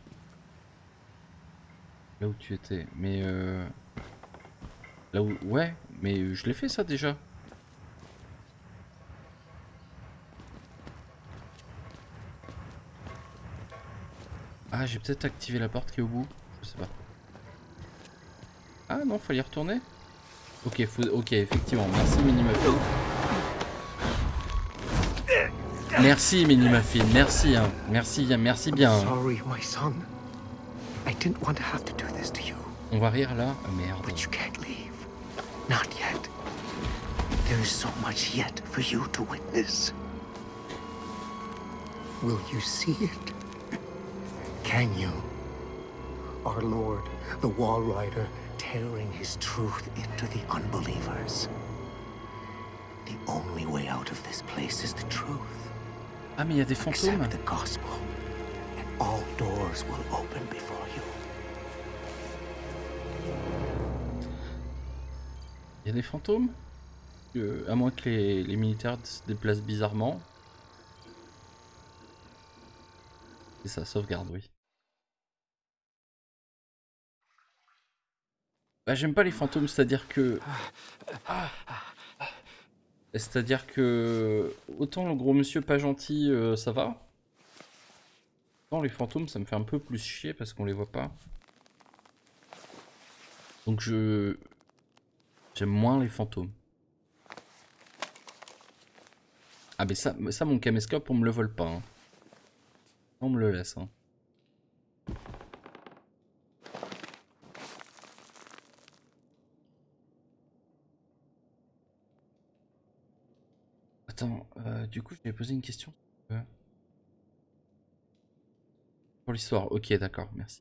Là où tu étais. Mais là où... Ouais, mais je l'ai fait ça déjà. Ah, j'ai peut-être activé la porte qui est au bout. Je sais pas. Ah non, fallait y retourner. Ok, ok, effectivement. Merci Minimuffin. Merci Minimuffin, merci, hein. Merci bien. Sorry, my son. I didn't want to have to do this to you. On va rire là. Oh, merde. But you can't leave. Not yet. There is so much yet for you to witness. Will you see it? Can you? Our Lord, the Wall Rider, tearing his truth into the unbelievers. The only way out of this place is the truth. Ah, mais il y a des fantômes. Accept the gospel, and all doors will open before you. Il y a des fantômes? À moins que les militaires se déplacent bizarrement. C'est ça, sauvegarde, oui. Bah, j'aime pas les fantômes, c'est-à-dire que... C'est-à-dire que... Autant le gros monsieur pas gentil, ça va. Autant les fantômes, ça me fait un peu plus chier parce qu'on les voit pas. Donc j'aime moins les fantômes. Ah mais ça mon caméscope, on me le vole pas. Hein. On me le laisse. Hein. Attends, du coup, je vais poser une question. Pour l'histoire, ok, d'accord, merci.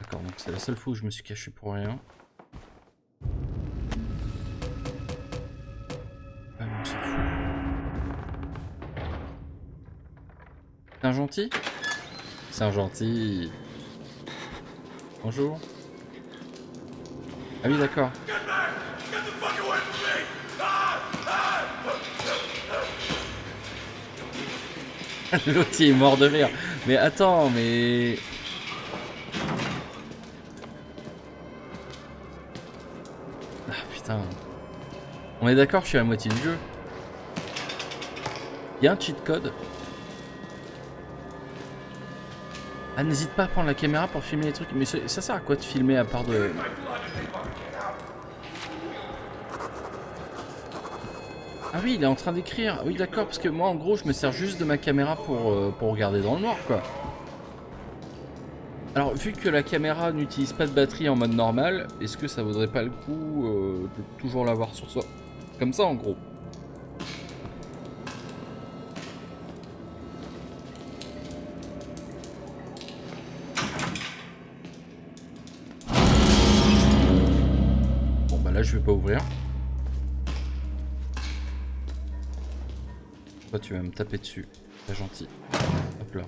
D'accord, donc c'est la seule fois où je me suis caché pour rien. Ah, mais on s'en fout. C'est un gentil? C'est un gentil. Bonjour. Ah oui, d'accord. L'autre il est mort de rire. Mais attends, mais... Ah putain. On est d'accord, je suis à la moitié du jeu. Il y a un cheat code. Ah, n'hésite pas à prendre la caméra pour filmer les trucs. Mais ça sert à quoi de filmer à part de... Ah oui, il est en train d'écrire. Oui, d'accord, parce que moi, en gros, je me sers juste de ma caméra pour regarder dans le noir, quoi. Alors, vu que la caméra n'utilise pas de batterie en mode normal, est-ce que ça vaudrait pas le coup de toujours l'avoir sur soi? Comme ça, en gros. Bon, bah là, je vais pas ouvrir. Toi, tu vas me taper dessus. Pas gentil. Hop là.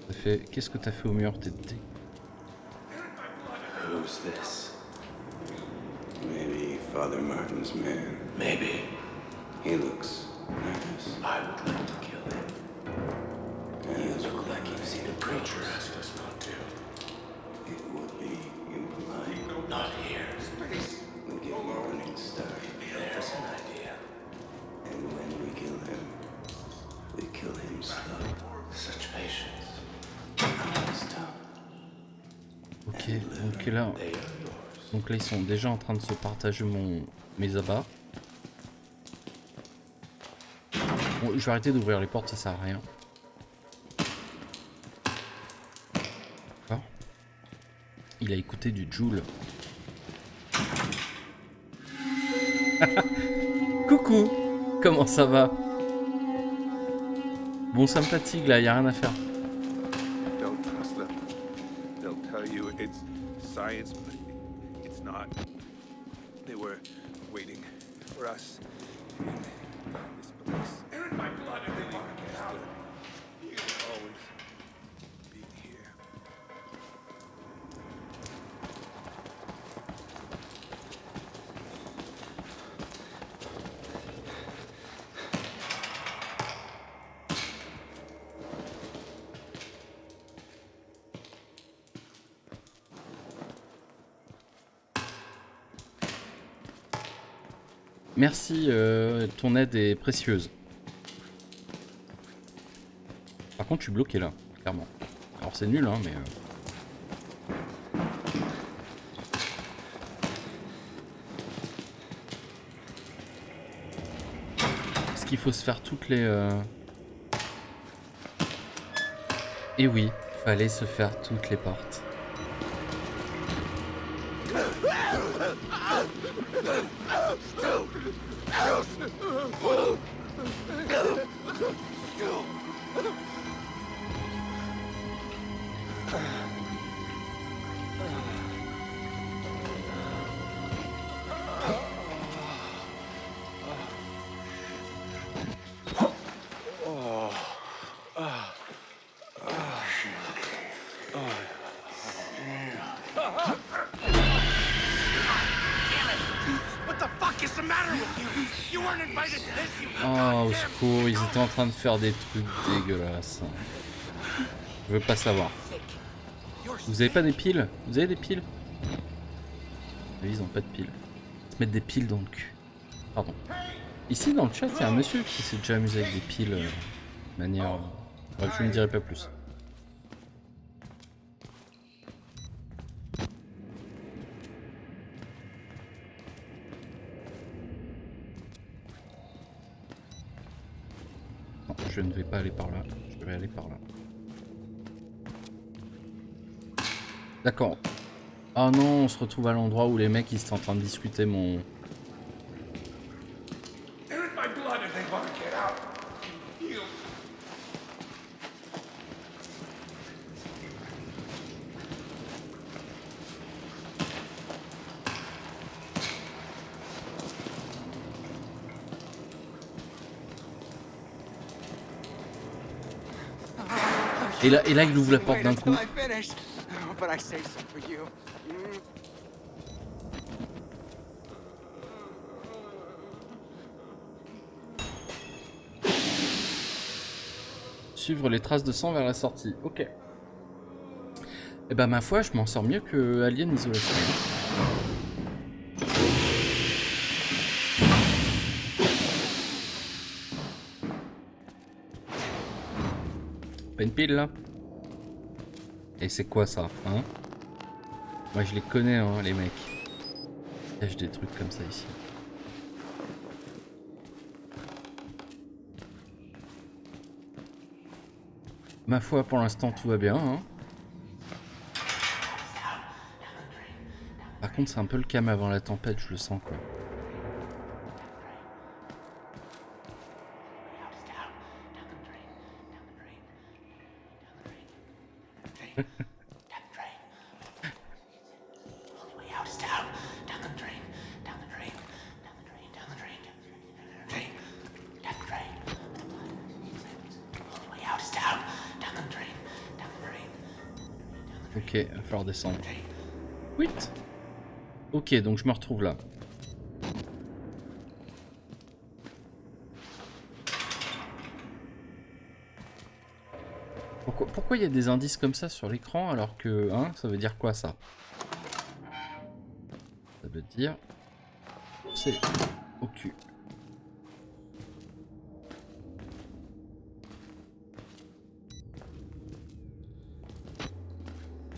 Ça fait... Qu'est-ce que t'as fait au mur? T'es... Who's this? Maybe Father Martin's man. Maybe. He looks nervous. I would like to kill him. He look like he's seen a preacher asked us not to. It would be impolite. No, not here. Space. We'll get Morning Star. There's an idea. And when we kill him, we kill him slow. Such patience. Ok, donc là ils sont déjà en train de se partager mes abats. Bon, je vais arrêter d'ouvrir les portes, ça sert à rien. Ah. Il a écouté du Joule. Coucou, comment ça va? Bon, ça me fatigue là, y a rien à faire. It's science, but it's not. They were waiting for us in this place. They're in my blood and they want to get out. You always be here. Merci, ton aide est précieuse. Par contre, je suis bloqué là, clairement. Alors c'est nul, hein, mais... Est-ce qu'il faut se faire toutes les... Eh oui, fallait se faire toutes les portes. is the matter with you? You weren't invited to this, you Oh, au goddamn secours, ils scum. étaient en train de faire des trucs dégueulasses. Je veux pas savoir. Vous avez pas des piles? Vous avez des piles? Oui, ils ont pas de piles. Ils se mettent des piles dans le cul. Pardon. Ici, dans le chat, il y a un monsieur qui s'est déjà amusé avec des piles de manière... Bref, je ne dirai pas plus. Non, je ne vais pas aller par là. Je vais aller par là. D'accord. Oh non, on se retrouve à l'endroit où les mecs ils sont en train de discuter mon... They're in my blood and they want to get out. You. Et là il ouvre la porte d'un coup. I finish. Oh, but I say so for you. Suivre les traces de sang vers la sortie. Ok. Et bah ma foi, je m'en sors mieux que Alien Isolation. Pas une pile là? Et c'est quoi ça, hein? Moi je les connais, hein, les mecs. Ils cachent des trucs comme ça ici. Ma foi, pour l'instant tout va bien, hein. Par contre, c'est un peu le calme avant la tempête, je le sens quoi. Ok, il va falloir descendre. Oui. Ok, donc je me retrouve là. Pourquoi il y a des indices comme ça sur l'écran alors que... Hein, ça veut dire quoi ça? Ça veut dire... C'est au cul.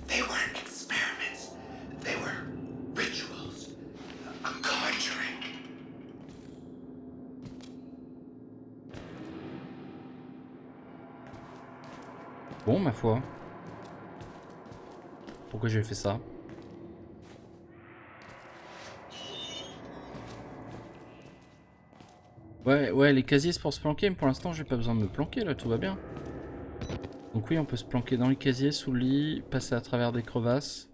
They weren't experiments. They were rituals. A conjuring. Bon, ma foi. Pourquoi j'ai fait ça? Ouais, les casiers c'est pour se planquer, mais pour l'instant j'ai pas besoin de me planquer là, tout va bien. Donc oui, on peut se planquer dans les casiers, sous le lit, passer à travers des crevasses.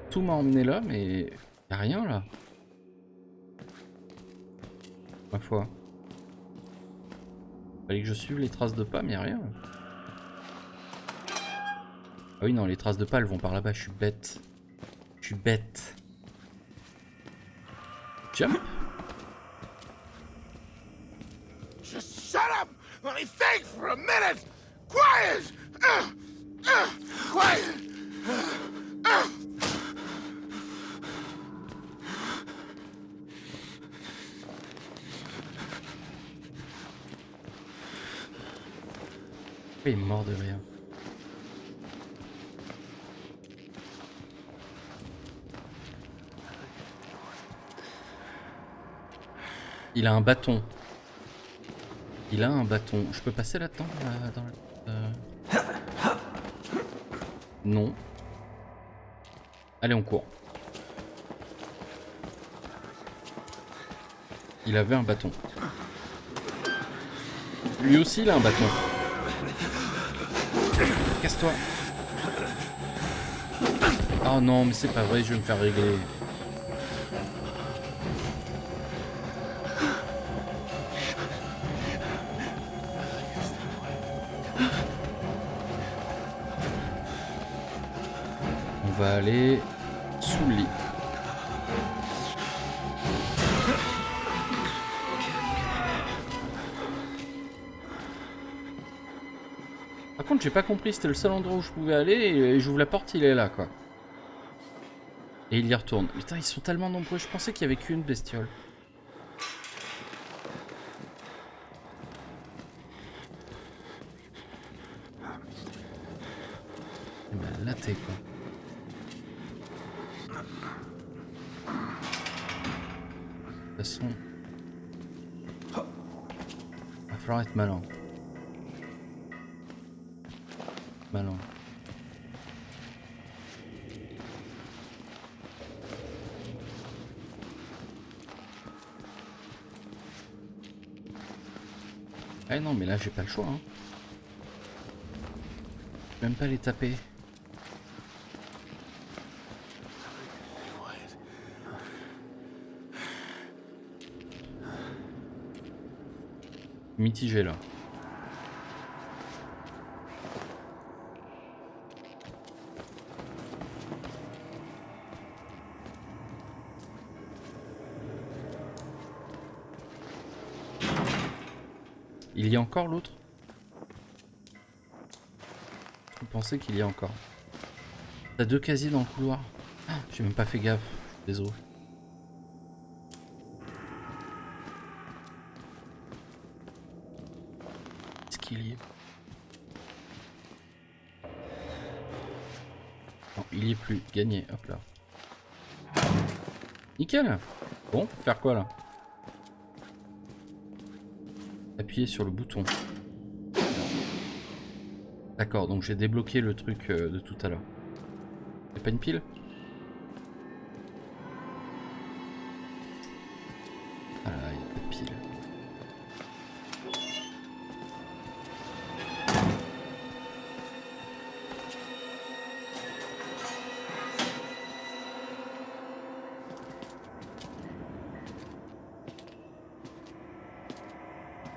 Tout m'a emmené là, mais y'a rien là. Ma foi. Fallait que je suive les traces de pas, mais y'a rien. Ah oui, non, les traces de pas elles vont par là-bas, je suis bête. Je suis bête. Jump. Just shut up! Let me think for a minute! Quiet! Quiet! Il est mort de rire. Il a un bâton. Il a un bâton. Je peux passer là-dedans Non. Allez, on court. Il avait un bâton. Lui aussi, il a un bâton. Casse-toi. Oh non, mais c'est pas vrai, je vais me faire régler. On va aller sous le lit. Par contre, j'ai pas compris, c'était le seul endroit où je pouvais aller et j'ouvre la porte, il est là, quoi. Et il y retourne. Putain, ils sont tellement nombreux, je pensais qu'il y avait qu'une bestiole. Et ben là, t'es quoi. De toute façon... va falloir être malin. Malin. Ah non, mais là j'ai pas le choix. Hein. Je peux même pas les taper. Mitigé là. Il y a encore l'autre? Je pensais qu'il y a encore. T'as 2 casiers dans le couloir. Ah, j'ai même pas fait gaffe. Désolé. Est-ce qu'il y est? Non, il y est plus. Gagné. Hop là. Nickel. Bon, faire quoi là? Appuyer sur le bouton. D'accord, donc j'ai débloqué le truc de tout à l'heure. Y'a pas une pile? Ah là, y'a pas de pile.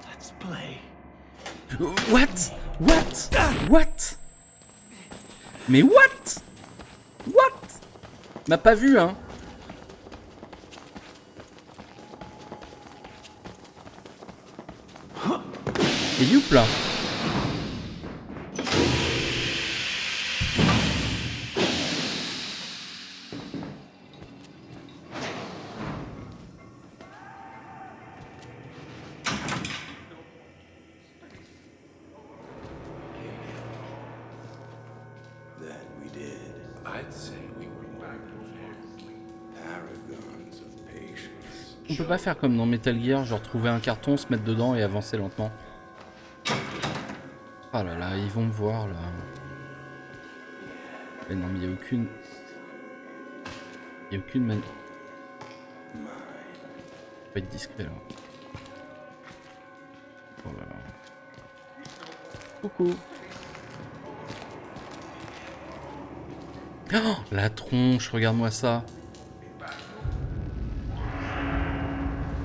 Let's play. What? What? What? Mais what? What? M'a pas vu, hein? Et youp là. That we did. I'd say we were more than paragons of patience. On peut pas faire comme dans Metal Gear, genre trouver un carton, se mettre dedans et avancer lentement. Oh là là, ils vont me voir là. Mais non, mais il n'y a aucune... Il n'y a aucune manière... Faut pas être discret là. Oh là là. Coucou. Oh, la tronche, regarde-moi ça.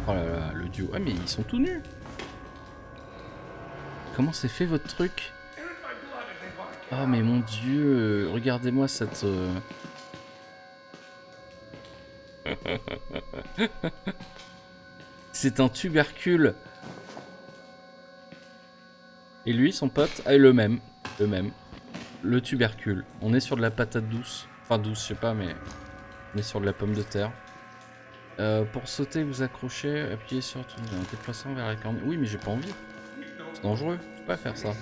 Oh là là, le duo. Ah mais ils sont tout nus. Comment c'est fait votre truc? Oh mais mon dieu, regardez-moi cette... C'est un tubercule. Et lui, son pote, ah, le même. Le même. Le tubercule. On est sur de la patate douce. Enfin douce, je sais pas, mais... On est sur de la pomme de terre. Pour sauter, vous accrochez, appuyez sur tout en déplaçant vers la corne. Oui, mais j'ai pas envie. C'est dangereux, je peux pas faire ça.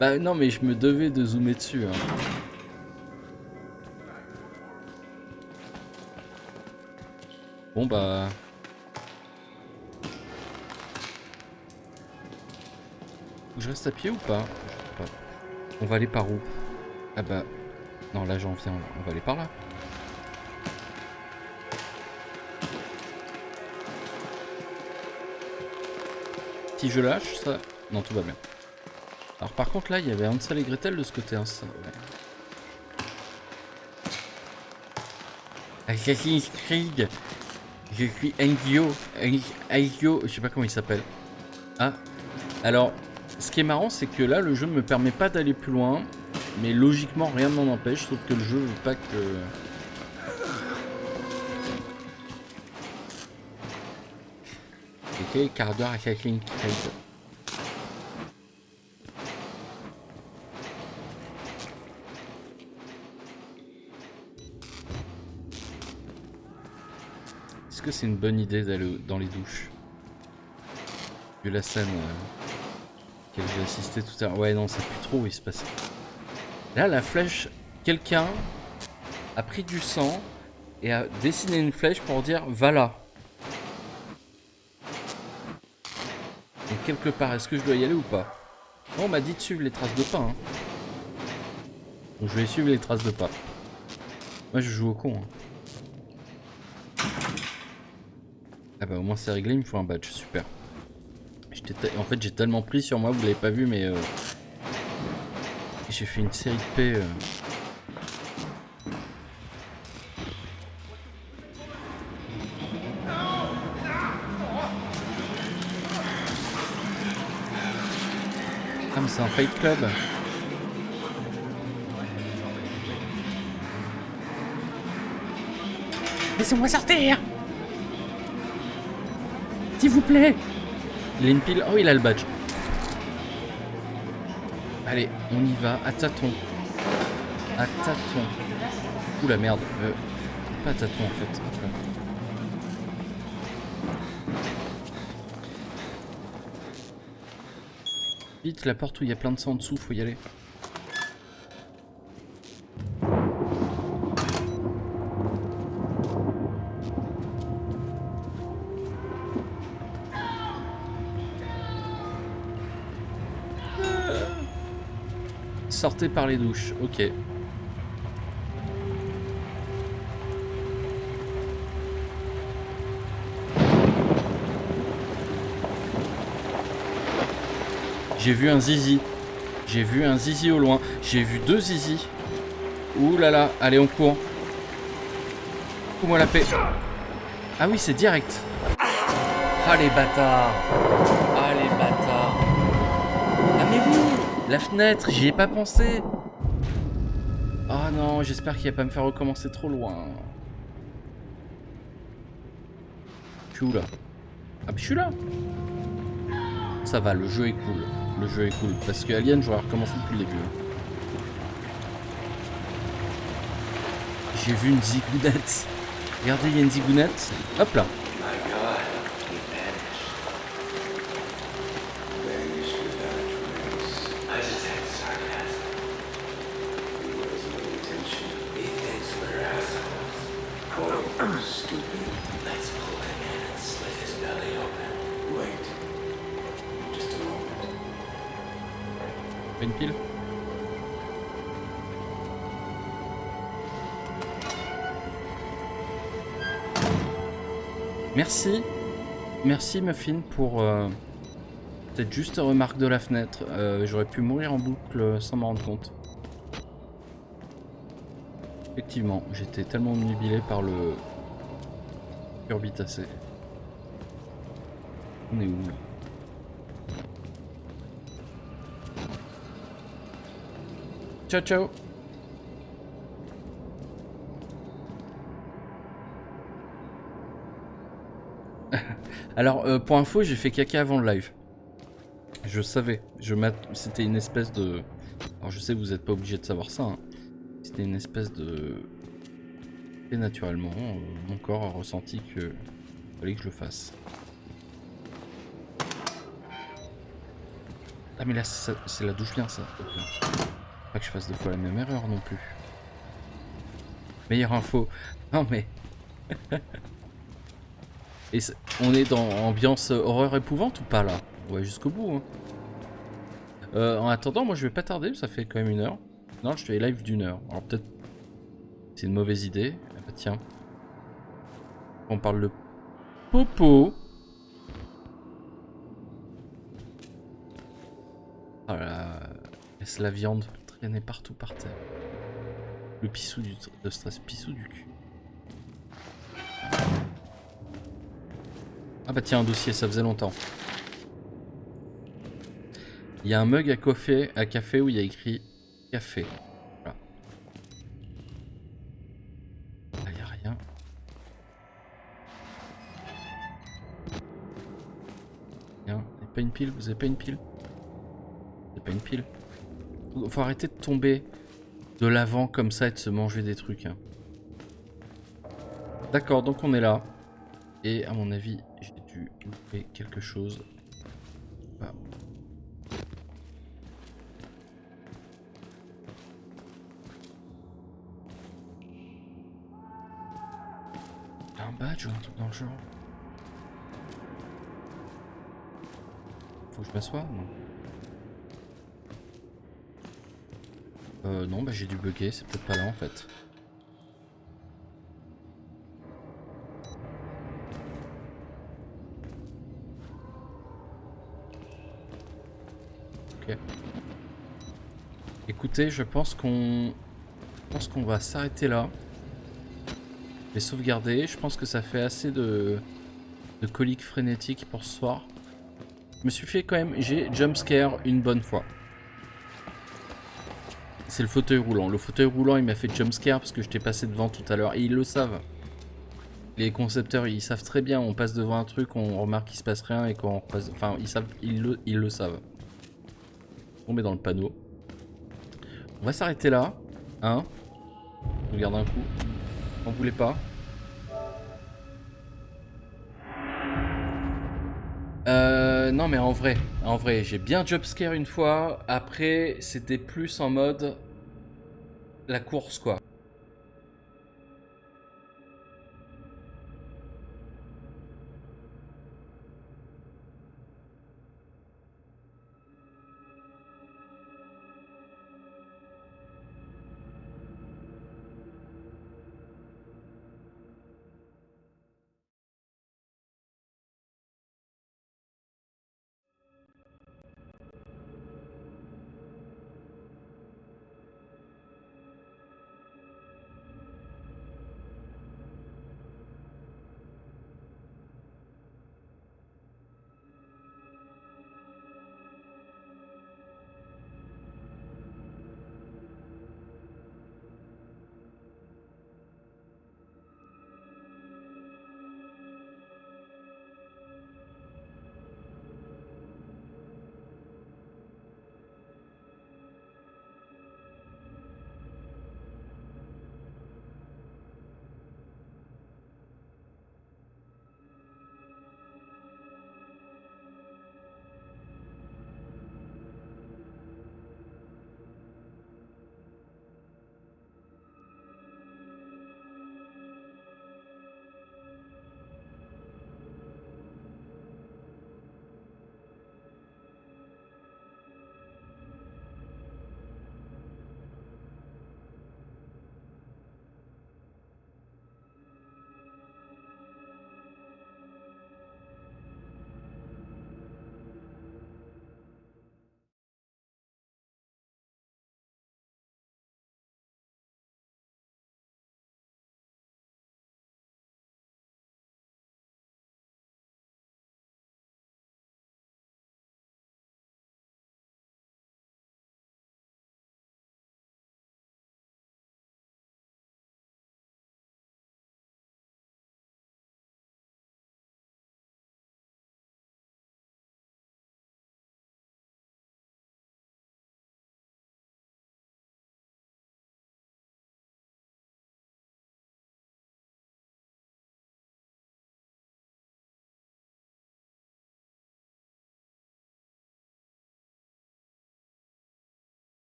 Bah non, mais je me devais de zoomer dessus. Hein. Bon bah... Faut que je reste à pied ou pas? Je sais pas. On va aller par où? Ah bah... Non, là j'en viens. On va aller par là. Si je lâche, ça... Non, tout va bien. Alors par contre là, il y avait Hansel et Gretel de ce côté. Hein, ça, ouais. Assassin's Creed. Je suis Engio. Engio, je sais pas comment il s'appelle. Ah. Alors, ce qui est marrant, c'est que là, le jeu ne me permet pas d'aller plus loin. Mais logiquement, rien ne m'en empêche. Sauf que le jeu veut pas que... Ok, quart d'heure Assassin's Creed. que c'est une bonne idée d'aller dans les douches? Vu la scène auquel j'ai assisté tout à l'heure. Ouais, non, c'est plus trop où il se passe. Là, la flèche, quelqu'un a pris du sang et a dessiné une flèche pour dire va là. Donc, quelque part, est-ce que je dois y aller ou pas? Non, on m'a dit de suivre les traces de pas. Hein. Donc, je vais suivre les traces de pas. Moi, je joue au con. Hein. Ah bah, au moins, c'est réglé, il me faut un badge. Super. En fait, j'ai tellement pris sur moi, vous l'avez pas vu, mais j'ai fait une série de paix. Ah, mais c'est un fight club. Laissez-moi sortir, s'il vous plaît. Il a une pile. Oh, il a le badge. Allez, on y va. À tâtons. À tâtons. Ouh la merde. Pas à tâtons en fait. Hop là. Vite, la porte où il y a plein de sang en dessous, faut y aller. Sortez par les douches, ok. J'ai vu un zizi. J'ai vu un zizi au loin. J'ai vu deux zizi. Ouh là là, allez on court. Fous-moi la paix. Ah oui, c'est direct. Ah les bâtards. Ah les bâtards. Ah mais oui, la fenêtre, j'y ai pas pensé. Ah non, j'espère qu'il va pas me faire recommencer trop loin. Je suis où là? Ah mais je suis là. Ça va, le jeu est cool. Le jeu est cool. Parce que Alien, j'aurais recommencé depuis le début. J'ai vu une zigounette. Regardez, il y a une zigounette. Hop là. Une pile. Merci. Merci Muffin pour cette juste remarque de la fenêtre. J'aurais pu mourir en boucle sans m'en rendre compte. Effectivement, j'étais tellement omnubilé par le curbitacé. On est où là? Ciao ciao. Alors pour info, j'ai fait caca avant le live. Je savais, c'était une espèce de... Alors je sais que vous n'êtes pas obligé de savoir ça. Hein. C'était une espèce de... Et naturellement, mon corps a ressenti que fallait que je le fasse. Ah mais là c'est la douche bien ça. Pas que je fasse deux fois la même erreur non plus. Meilleure info. Non mais... Et on est dans ambiance horreur épouvante ou pas là? Ouais, jusqu'au bout. Hein. En attendant, moi je vais pas tarder, ça fait quand même 1 heure. Non, je fais live d'1 heure. Alors peut-être c'est une mauvaise idée. Ah bah tiens. On parle de popo. Voilà. Laisse la viande traîner partout par terre. Le pissou de stress, pissou du cul. Ah bah tiens, un dossier, ça faisait longtemps. Il y a un mug à café où il y a écrit café. Voilà. Ah, il n'y a rien. Rien. Il n'y a pas une pile? Vous avez pas une pile? C'est pas une pile. Faut arrêter de tomber de l'avant comme ça et de se manger des trucs. Hein. D'accord, donc on est là. Et à mon avis, j'ai dû louper quelque chose. Ah. Il y a un badge ou un truc dans le genre? Faut que je m'assoie? Non. Non, bah j'ai dû bugger, c'est peut-être pas là en fait. Ok. Écoutez, je pense qu'on va s'arrêter là. Je vais sauvegarder. Je pense que ça fait assez de coliques frénétiques pour ce soir. Je me suis fait quand même... J'ai jumpscare une bonne fois. C'est le fauteuil roulant. Le fauteuil roulant, il m'a fait jumpscare parce que je t'ai passé devant tout à l'heure. Et ils le savent. Les concepteurs, ils savent très bien. On passe devant un truc, on remarque qu'il se passe rien et qu'on repasse... Enfin, ils le savent. On met dans le panneau. On va s'arrêter là. Hein? Je regarde un coup. On voulait pas. Non mais en vrai, j'ai bien jumpscare une fois. Après, c'était plus en mode la course quoi.